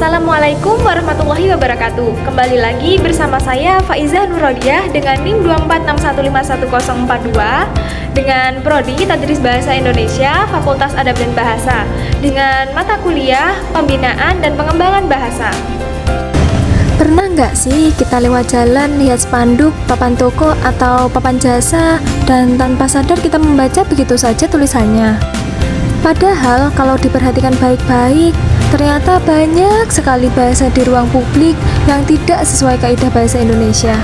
Assalamualaikum warahmatullahi wabarakatuh. Kembali lagi bersama saya Faizah Nurodiah dengan NIM 246151042 dengan Prodi Tadris Bahasa Indonesia Fakultas Adab dan Bahasa dengan mata kuliah Pembinaan dan Pengembangan Bahasa. Pernah nggak sih kita lewat jalan lihat spanduk, papan toko, atau papan jasa dan tanpa sadar kita membaca begitu saja tulisannya? Padahal kalau diperhatikan baik-baik, ternyata banyak sekali bahasa di ruang publik yang tidak sesuai kaidah bahasa Indonesia.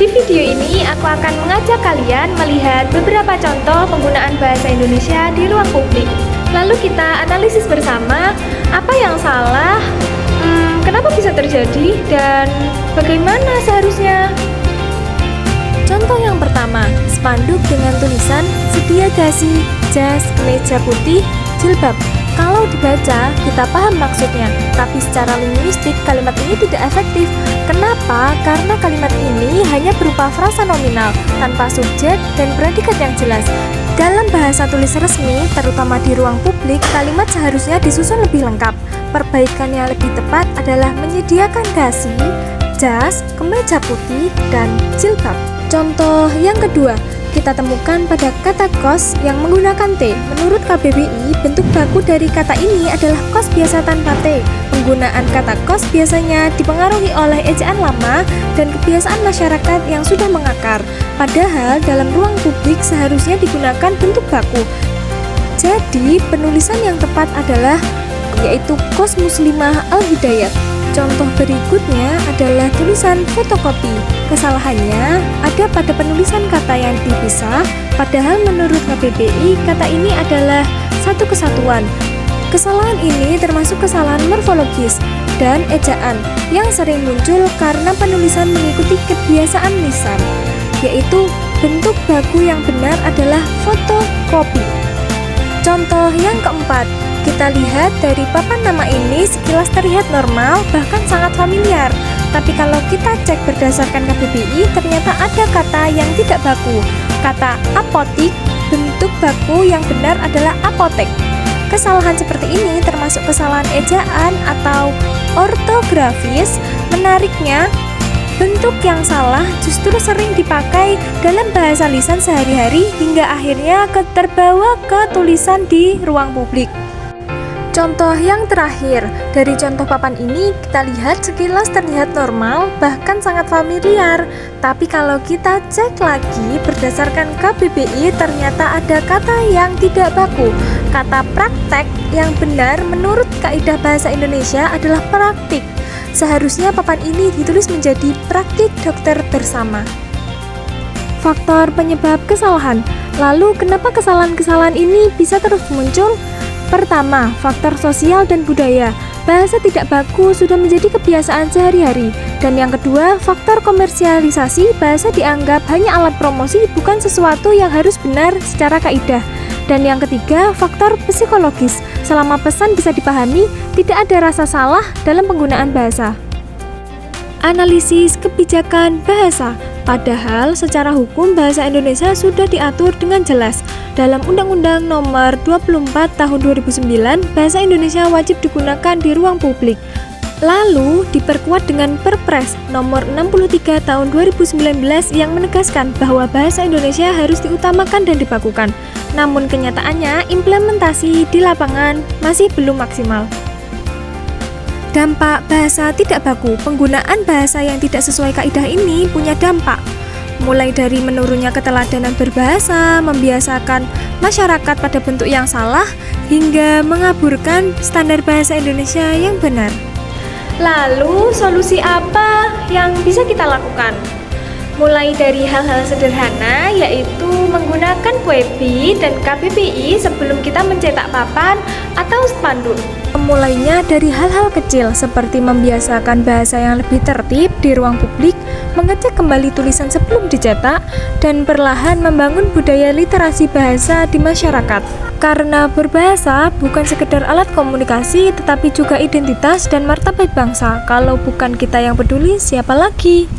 Di video ini aku akan mengajak kalian melihat beberapa contoh penggunaan bahasa Indonesia di ruang publik. Lalu kita analisis bersama apa yang salah, kenapa bisa terjadi, dan bagaimana seharusnya. Contoh yang pertama, spanduk dengan tulisan sedia dasi, jas, kemeja putih, jilbab. Kalau dibaca, kita paham maksudnya, tapi secara linguistik kalimat ini tidak efektif. Kenapa? Karena kalimat ini hanya berupa frasa nominal, tanpa subjek dan predikat yang jelas. Dalam bahasa tulis resmi, terutama di ruang publik, kalimat seharusnya disusun lebih lengkap. Perbaikan yang lebih tepat adalah menyediakan dasi, jas, kemeja putih, dan jilbab. Contoh yang kedua, kita temukan pada kata kos yang menggunakan T. Menurut KBBI, bentuk baku dari kata ini adalah kos biasa tanpa T. Penggunaan kata kos biasanya dipengaruhi oleh ejaan lama dan kebiasaan masyarakat yang sudah mengakar. Padahal dalam ruang publik seharusnya digunakan bentuk baku. Jadi, penulisan yang tepat adalah yaitu kos muslimah al-hidayat. Contoh berikutnya adalah tulisan fotokopi. Kesalahannya ada pada penulisan kata yang dipisah, padahal menurut KBBI kata ini adalah satu kesatuan. Kesalahan ini termasuk kesalahan morfologis dan ejaan yang sering muncul karena penulisan mengikuti kebiasaan lisan, yaitu bentuk baku yang benar adalah fotokopi. Contoh yang keempat, kita lihat dari papan nama ini sekilas terlihat normal, bahkan sangat familiar. Tapi kalau kita cek berdasarkan KBBI, ternyata ada kata yang tidak baku. Kata apotik, bentuk baku yang benar adalah apotek. Kesalahan seperti ini termasuk kesalahan ejaan atau ortografis. Menariknya, bentuk yang salah justru sering dipakai dalam bahasa lisan sehari-hari hingga akhirnya terbawa ke tulisan di ruang publik. Contoh yang terakhir, dari contoh papan ini kita lihat sekilas terlihat normal, bahkan sangat familiar. Tapi kalau kita cek lagi berdasarkan KBBI, ternyata ada kata yang tidak baku. Kata praktek yang benar menurut kaidah bahasa Indonesia adalah praktik. Seharusnya papan ini ditulis menjadi praktik dokter bersama. Faktor penyebab kesalahan. Lalu kenapa kesalahan-kesalahan ini bisa terus muncul? Pertama, faktor sosial dan budaya. Bahasa tidak baku sudah menjadi kebiasaan sehari-hari. Dan yang kedua, faktor komersialisasi. Bahasa dianggap hanya alat promosi, bukan sesuatu yang harus benar secara kaidah. Dan yang ketiga, faktor psikologis. Selama pesan bisa dipahami, tidak ada rasa salah dalam penggunaan bahasa. Analisis kebijakan bahasa. Padahal secara hukum bahasa Indonesia sudah diatur dengan jelas. Dalam Undang-Undang Nomor 24 Tahun 2009, bahasa Indonesia wajib digunakan di ruang publik. Lalu diperkuat dengan Perpres Nomor 63 Tahun 2019 yang menegaskan bahwa bahasa Indonesia harus diutamakan dan dibakukan. Namun kenyataannya implementasi di lapangan masih belum maksimal. Dampak bahasa tidak baku. Penggunaan bahasa yang tidak sesuai kaidah ini punya dampak. Mulai dari menurunnya keteladanan berbahasa, membiasakan masyarakat pada bentuk yang salah, hingga mengaburkan standar bahasa Indonesia yang benar. Lalu solusi apa yang bisa kita lakukan? Mulai dari hal-hal sederhana, yaitu menggunakan QWERTY dan KBBI sebelum kita mencetak papan atau spanduk. Mulainya dari hal-hal kecil seperti membiasakan bahasa yang lebih tertib di ruang publik, mengecek kembali tulisan sebelum dicetak, dan perlahan membangun budaya literasi bahasa di masyarakat. Karena berbahasa bukan sekedar alat komunikasi, tetapi juga identitas dan martabat bangsa. Kalau bukan kita yang peduli, siapa lagi?